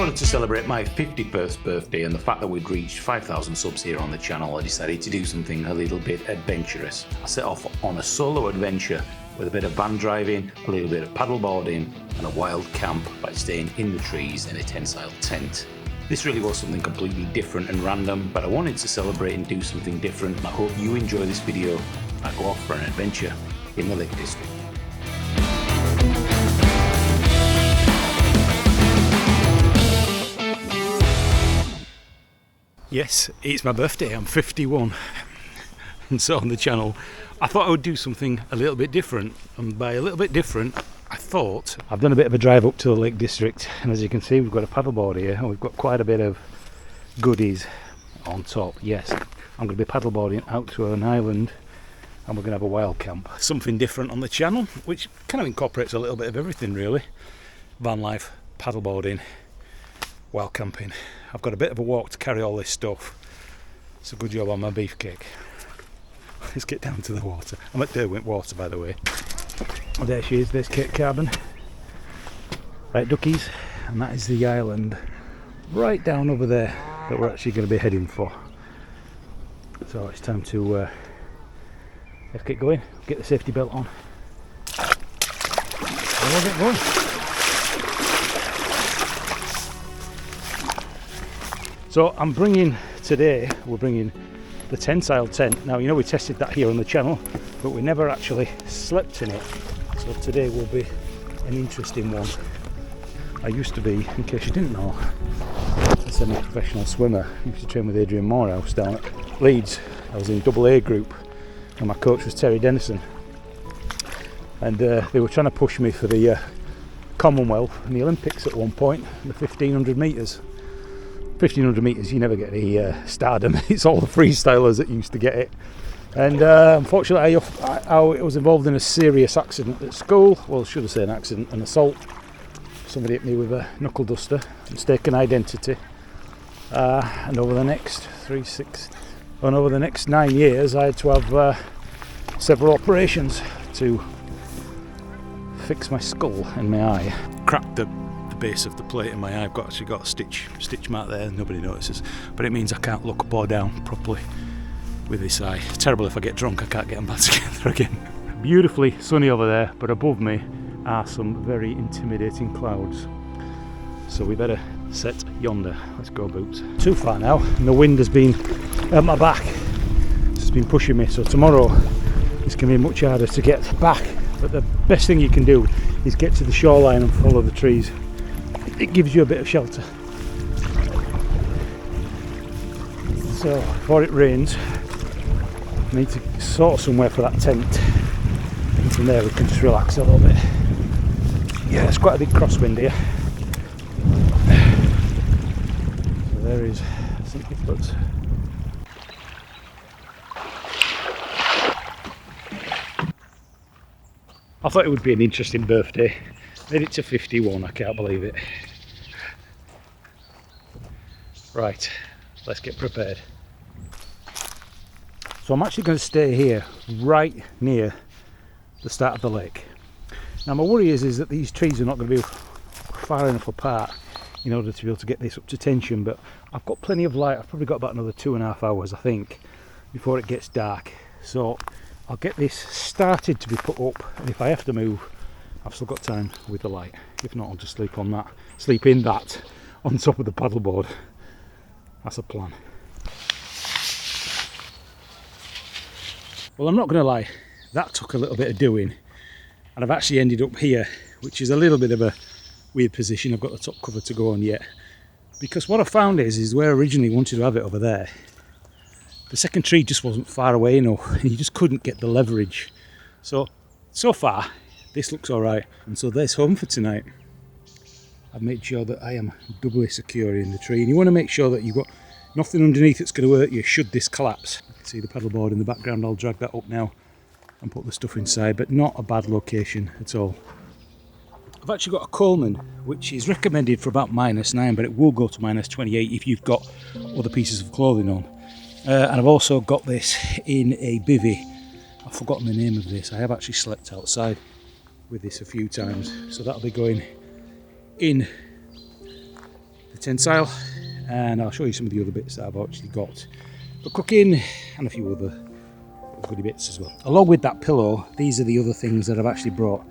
order to celebrate my 51st birthday and the fact that we'd reached 5,000 subs here on the channel, I decided to do something a little bit adventurous. I set off on a solo adventure with a bit of van driving, a little bit of paddleboarding and a wild camp by staying in the trees in a Tentsile tent. This really was something completely different and random, but I wanted to celebrate and do something different, and I hope you enjoy this video. I go off for an adventure in the Lake District. Yes, it's my birthday, I'm 51, and so on the channel I thought I would do something a little bit different, and by a little bit different I thought I've done a bit of a drive up to the Lake District, and as you can see we've got a paddleboard here and we've got quite a bit of goodies on top. Yes, I'm going to be paddleboarding out to an island and we're going to have a wild camp. Something different on the channel which kind of incorporates a little bit of everything really. Van life, paddleboarding, wild camping. I've got a bit of a walk to carry all this stuff. It's a good job on my beefcake. Let's get down to the water. I'm at Derwent water, by the way. Oh, there she is, there's Cape Carbon. Right, duckies, and that is the island right down over there that we're actually going to be heading for. So it's time to let's get going, get the safety belt on. And we'll get going. So I'm bringing today, we're bringing the Tentsile tent. Now you know we tested that here on the channel, but we never actually slept in it. So today will be an interesting one. I used to be, in case you didn't know, a semi-professional swimmer. I used to train with Adrian Morehouse down at Leeds. I was in double A group and my coach was Terry Dennison. And they were trying to push me for the Commonwealth and the Olympics at one point, the 1500 metres. 1500 metres, you never get any stardom. It's all the freestylers that used to get it. And unfortunately I was involved in a serious accident at school. Well, I should have said an accident, an assault. Somebody hit me with a knuckle duster, mistaken identity. And over the next 9 years I had to have several operations to fix my skull and my eye. Cracked the base of the plate in my eye. I've actually got a stitch mark there, nobody notices, but it means I can't look up or down properly with this eye. It's terrible. If I get drunk I can't get them back together again. Beautifully sunny over there, but above me are some very intimidating clouds, so we better set yonder. Let's go, boots. Too far now, and the wind has been at my back. It's been pushing me, so tomorrow it's going to be much harder to get back, but the best thing you can do is get to the shoreline and follow the trees. It gives you a bit of shelter. So before it rains I need to sort somewhere for that tent, and from there we can just relax a little bit. Yeah, it's quite a big crosswind here. So there is St.Huthberts. I thought it would be an interesting birthday. Made it to 51, I can't believe it. Right, let's get prepared. So I'm actually going to stay here, right near the start of the lake. Now my worry is that these trees are not going to be far enough apart in order to be able to get this up to tension, but I've got plenty of light. I've probably got about another 2.5 hours, I think, before it gets dark. So I'll get this started to be put up, and if I have to move, I've still got time with the light. If not, I'll just sleep in that on top of the paddleboard. That's a plan. Well, I'm not going to lie, that took a little bit of doing, and I've actually ended up here, which is a little bit of a weird position. I've got the top cover to go on yet, because what I found is where I originally wanted to have it over there, the second tree just wasn't far away enough, and you just couldn't get the leverage. So far this looks alright, and so there's home for tonight. I've made sure that I am doubly secure in the tree, and you want to make sure that you've got nothing underneath that's going to hurt you should this collapse. You can see the paddleboard in the background. I'll drag that up now and put the stuff inside, but not a bad location at all. I've actually got a Coleman which is recommended for about -9, but it will go to -28 if you've got other pieces of clothing on. And I've also got this in a bivvy. I've forgotten the name of this. I have actually slept outside with this a few times, so that'll be going in the Tentsile, and I'll show you some of the other bits that I've actually got for cooking and a few other goodie bits as well. Along with that pillow, these are the other things that I've actually brought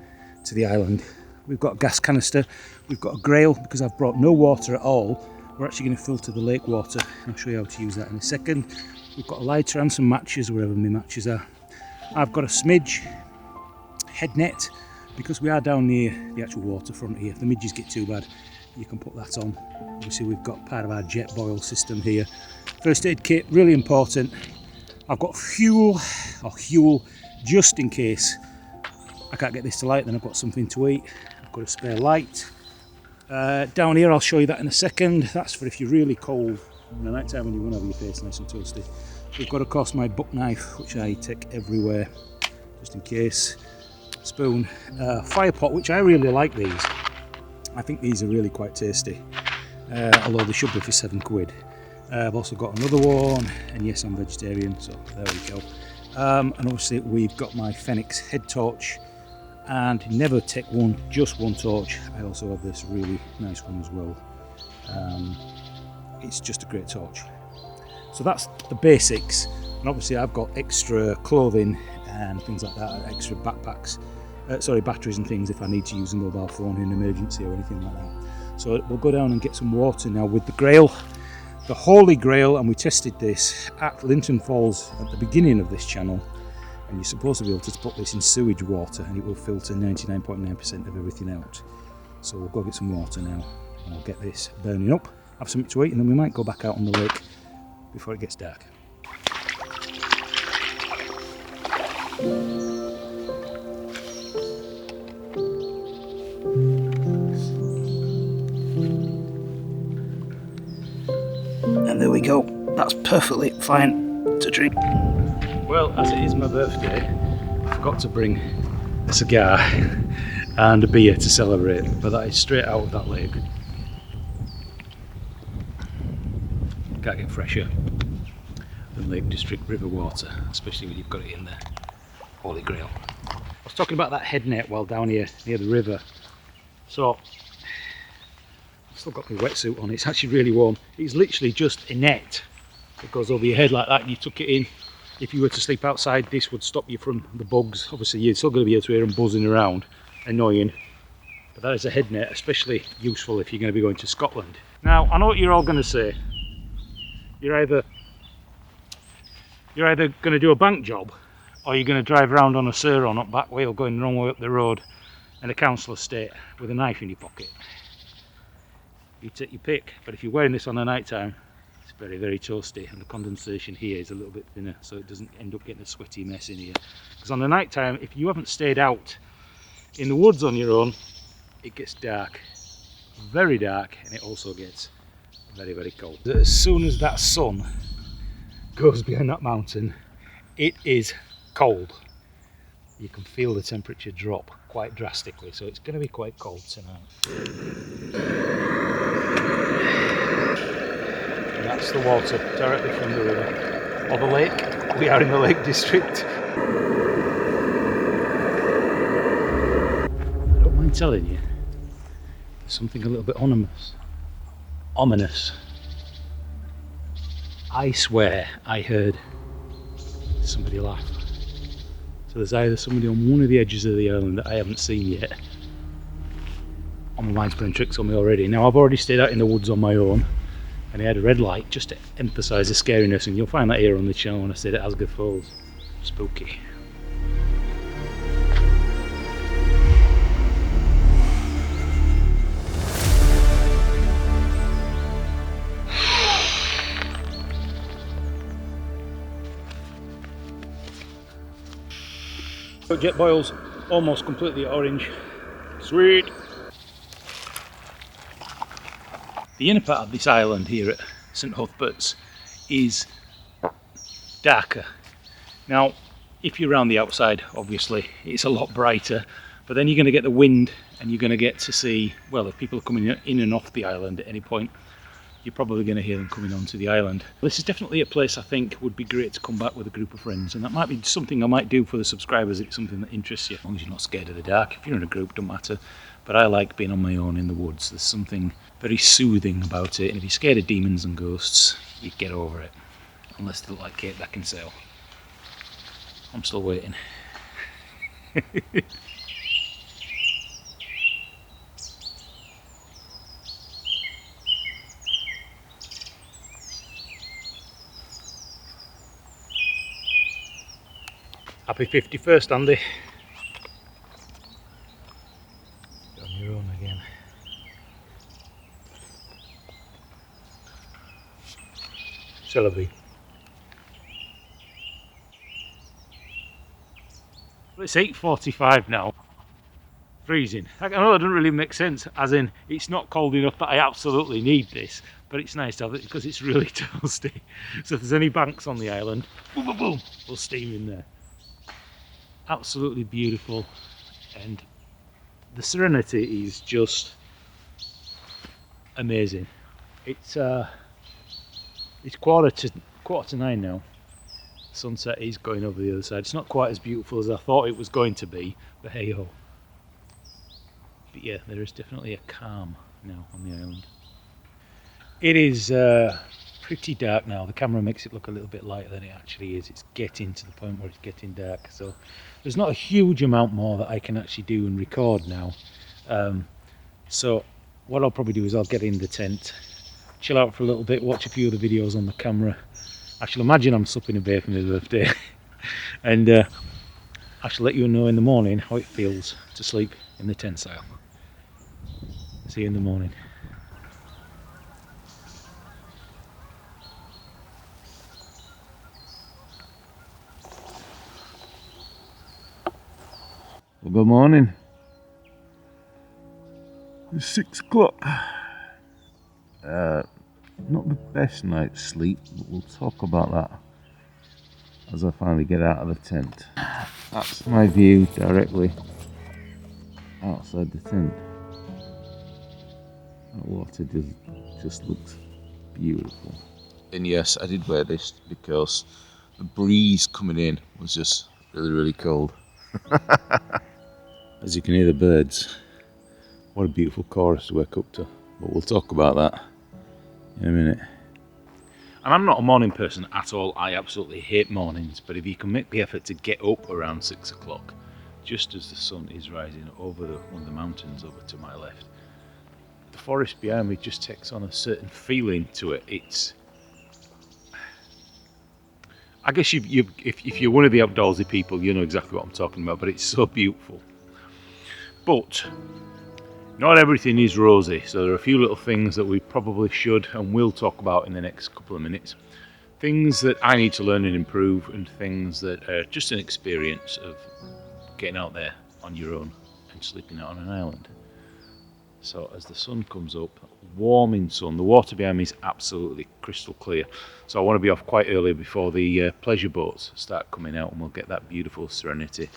to the island. We've got a gas canister, we've got a grail, because I've brought no water at all. We're actually going to filter the lake water. I'll show you how to use that in a second. We've got a lighter and some matches wherever my matches are. I've got a smidge head net, because we are down near the actual waterfront here. If the midges get too bad, you can put that on. Obviously we've got part of our jet boil system here. First aid kit, really important. I've got fuel, just in case I can't get this to light, then I've got something to eat. I've got a spare light. Down here, I'll show you that in a second. That's for if you're really cold in the night time when you want to have your face nice and toasty. We've got, of course, my buck knife, which I take everywhere, just in case. Spoon, fire pot, which I really like these. I think these are really quite tasty, although they should be for £7. I've also got another one, and yes, I'm vegetarian, so there we go. And obviously we've got my Phoenix head torch, and never take just one torch. I also have this really nice one as well. It's just a great torch. So that's the basics, and obviously I've got extra clothing and things like that, extra backpacks, batteries and things if I need to use a mobile phone in an emergency or anything like that. So we'll go down and get some water now with the grail, the Holy Grail, and we tested this at Linton Falls at the beginning of this channel, and you're supposed to be able to put this in sewage water and it will filter 99.9% of everything out. So we'll go get some water now and I'll get this burning up, have something to eat, and then we might go back out on the lake before it gets dark. And there we go, that's perfectly fine to drink. Well, as it is my birthday, I forgot to bring a cigar and a beer to celebrate, but that is straight out of that lake. Can't get fresher than Lake District river water, especially when you've got it in there. Holy Grail. I was talking about that head net while down here near the river. So, I've still got my wetsuit on, it's actually really warm. It's literally just a net that goes over your head like that, and you tuck it in. If you were to sleep outside, this would stop you from the bugs. Obviously you're still going to be able to hear them buzzing around, annoying. But that is a head net, especially useful if you're going to be going to Scotland. Now, I know what you're all going to say. You're either going to do a bank job, or you're going to drive around on a Sur-on up back wheel going the wrong way up the road in a council estate with a knife in your pocket. You take your pick, but if you're wearing this on the night time, it's very, very toasty, and the condensation here is a little bit thinner, so it doesn't end up getting a sweaty mess in here. Because on the night time, if you haven't stayed out in the woods on your own, it gets dark, very dark, and it also gets very, very cold. As soon as that sun goes behind that mountain, it is cold. You can feel the temperature drop quite drastically, so it's going to be quite cold tonight. And that's the water directly from the river, or the lake. We are in the Lake District. I don't mind telling you, there's something a little bit ominous. I swear I heard somebody laugh. So there's either somebody on one of the edges of the island that I haven't seen yet. Oh, my mind's playing tricks on me already. Now, I've already stayed out in the woods on my own, and I had a red light just to emphasise the scariness, and you'll find that here on the channel when I stayed at Asgard Falls. Spooky. Jet boil's almost completely orange. Sweet! The inner part of this island here at St.Huthberts is darker. Now, if you're around the outside, obviously it's a lot brighter, but then you're going to get the wind, and you're going to get to see, well, if people are coming in and off the island at any point, you're probably going to hear them coming onto the island. This is definitely a place I think would be great to come back with a group of friends, and that might be something I might do for the subscribers if it's something that interests you. As long as you're not scared of the dark. If you're in a group, don't matter. But I like being on my own in the woods. There's something very soothing about it, and if you're scared of demons and ghosts, you get over it. Unless they look like Kate Beckinsale. I'm still waiting. Happy 51st, Andy. You're on your own again. Celebi. Well, it's 8:45 now. Freezing. I know that doesn't really make sense, as in it's not cold enough that I absolutely need this, but it's nice to have it because it's really toasty. So if there's any banks on the island, boom, boom, boom, we'll steam in there. Absolutely beautiful, and the serenity is just amazing. It's quarter to 9 now. Sunset is going over the other side. It's not quite as beautiful as I thought it was going to be, but hey ho. But yeah, there is definitely a calm now on the island. It is pretty dark now. The camera makes it look a little bit lighter than it actually is. It's getting to the point where it's getting dark, so there's not a huge amount more that I can actually do and record now. So what I'll probably do is I'll get in the tent, chill out for a little bit, watch a few of the videos on the camera. I shall imagine I'm supping a beer for my birthday. And I shall let you know in the morning how it feels to sleep in the Tentsile. See you in the morning. Well, good morning. It's 6 o'clock. Not the best night's sleep, but we'll talk about that as I finally get out of the tent. That's my view directly outside the tent. That water just looks beautiful. And yes, I did wear this because the breeze coming in was just really cold. As you can hear the birds. What a beautiful chorus to wake up to, but we'll talk about that in a minute. And I'm not a morning person at all. I absolutely hate mornings, but if you can make the effort to get up around 6 o'clock, just as the sun is rising over one of the mountains over to my left, the forest behind me just takes on a certain feeling to it. It's, I guess if you're one of the outdoorsy people, you know exactly what I'm talking about, but it's so beautiful. But not everything is rosy, so there are a few little things that we probably should and will talk about in the next couple of minutes. Things that I need to learn and improve, and things that are just an experience of getting out there on your own and sleeping out on an island. So as the sun comes up, warming sun, the water behind me is absolutely crystal clear. So I want to be off quite early before the pleasure boats start coming out, and we'll get that beautiful serenity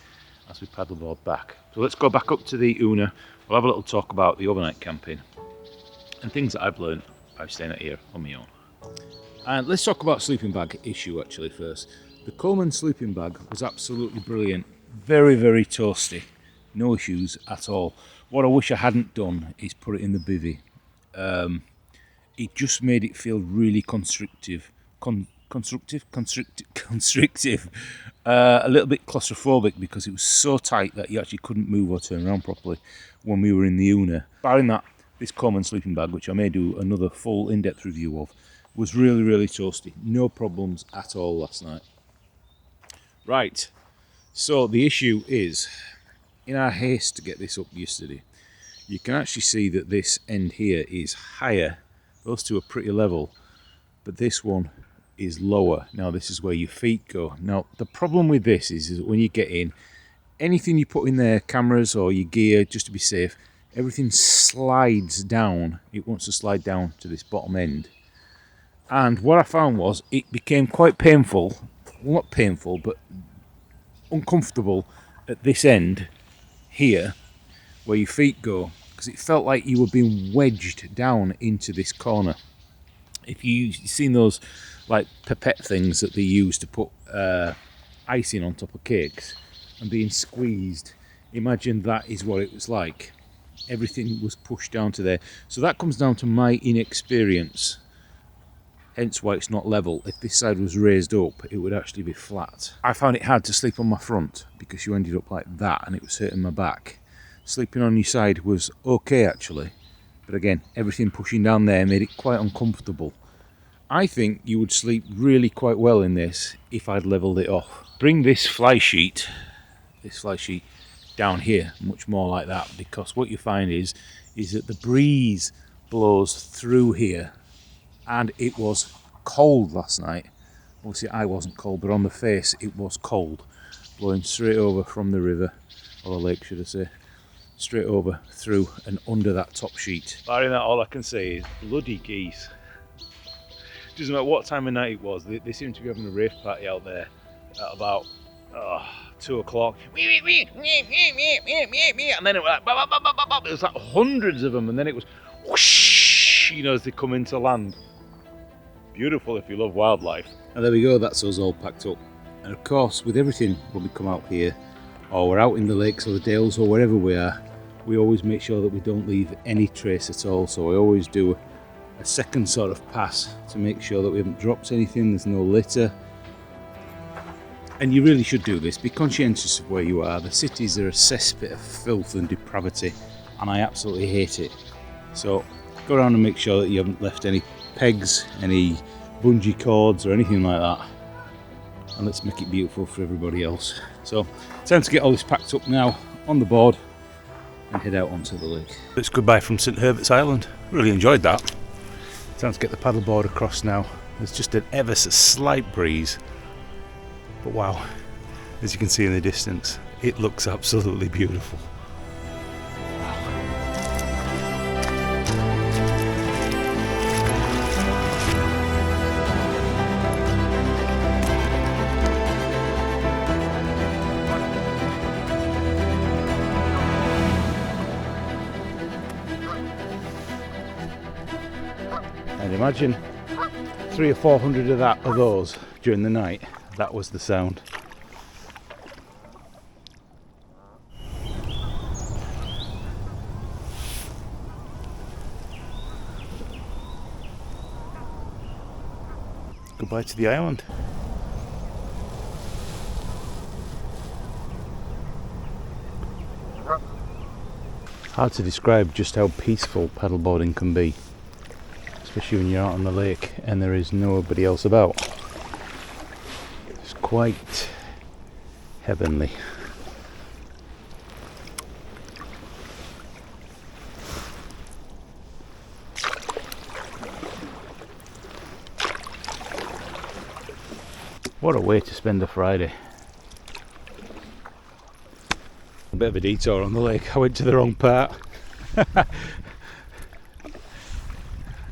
as we paddleboard back. So let's go back up to the Una. We'll have a little talk about the overnight camping and things that I've learned by staying out here on my own. And let's talk about sleeping bag issue actually first. The Coleman sleeping bag was absolutely brilliant. Very toasty. No issues at all. What I wish I hadn't done is put it in the bivvy. It just made it feel really constrictive. Constrictive. A little bit claustrophobic because it was so tight that you actually couldn't move or turn around properly when we were in the Una. Barring that, this Coleman sleeping bag, which I may do another full in-depth review of, was really toasty. No problems at all last night. Right, so the issue is, in our haste to get this up yesterday, you can actually see that this end here is higher. Those two are pretty level, but this one is lower. Now this is where your feet go. Now the problem with this is that when you get in, anything you put in there, cameras or your gear, just to be safe, everything slides down. It wants to slide down to this bottom end. And what I found was it became quite painful, well not painful, but uncomfortable at this end here where your feet go, because it felt like you were being wedged down into this corner. If you've seen those like pipette things that they use to put icing on top of cakes and being squeezed, imagine that is what it was like. Everything was pushed down to there. So that comes down to my inexperience, hence why it's not level. If this side was raised up, it would actually be flat. I found it hard to sleep on my front because you ended up like that and it was hurting my back. Sleeping on your side was okay actually, but again, everything pushing down there made it quite uncomfortable. I think you would sleep really quite well in this if I'd leveled it off. Bring this fly sheet down here, much more like that, because what you find is that the breeze blows through here, and it was cold last night. Obviously I wasn't cold, but on the face it was cold, blowing straight over from the river, or the lake should I say, straight over through and under that top sheet. Barring that, all I can say is bloody geese. Doesn't matter what time of night it was, they seem to be having a rave party out there at about 2 o'clock. And then it was like, there was like hundreds of them, and then it was whoosh, you know, as they come into land. Beautiful if you love wildlife. And there we go, that's us all packed up. And of course, with everything, when we come out here, or we're out in the lakes or the dales or wherever we are, we always make sure that we don't leave any trace at all. So I always do a second sort of pass to make sure that we haven't dropped anything, there's no litter. And you really should do this, be conscientious of where you are. The cities are a cesspit of filth and depravity, and I absolutely hate it. So go around and make sure that you haven't left any pegs, any bungee cords or anything like that. And let's make it beautiful for everybody else. So time to get all this packed up now on the board and head out onto the lake. It's goodbye from St.Huthberts Island. Really enjoyed that. Time to get the paddleboard across now. There's just an ever so slight breeze. But wow, as you can see in the distance, it looks absolutely beautiful. And imagine 300 or 400 of those during the night. That was the sound. Goodbye to the island. Hard to describe just how peaceful paddleboarding can be, especially when you're out on the lake and there is nobody else about. It's quite heavenly. What a way to spend a Friday. A bit of a detour on the lake. I went to the wrong part.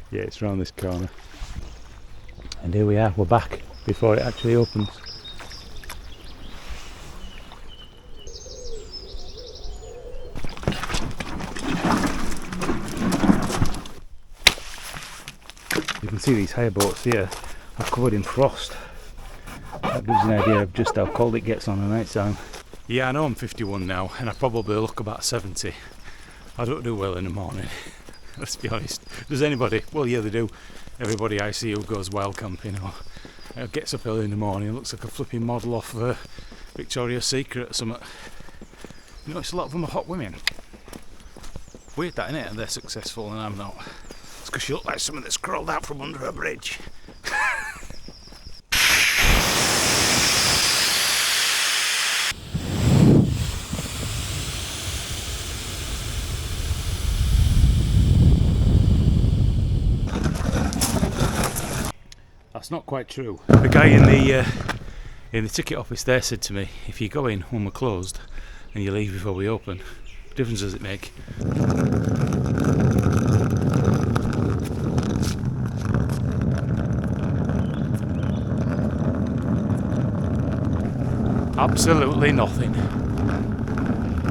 Yeah, it's around this corner. And here we are, we're back before it actually opens. You can see these hire boats here are covered in frost. That gives you an idea of just how cold it gets on a night time. Yeah, I know I'm 51 now, and I probably look about 70. I don't do well in the morning, let's be honest. Does anybody? Well, yeah, they do. Everybody I see who goes wild camping or gets up early in the morning looks like a flipping model off Victoria's Secret or something. You know, it's a lot of them are hot women. Weird that, innit? And they're successful and I'm not. It's because you look like someone that's crawled out from under a bridge. That's not quite true. The guy in the ticket office there said to me, if you go in when we're closed and you leave before we open, what difference does it make? Absolutely nothing.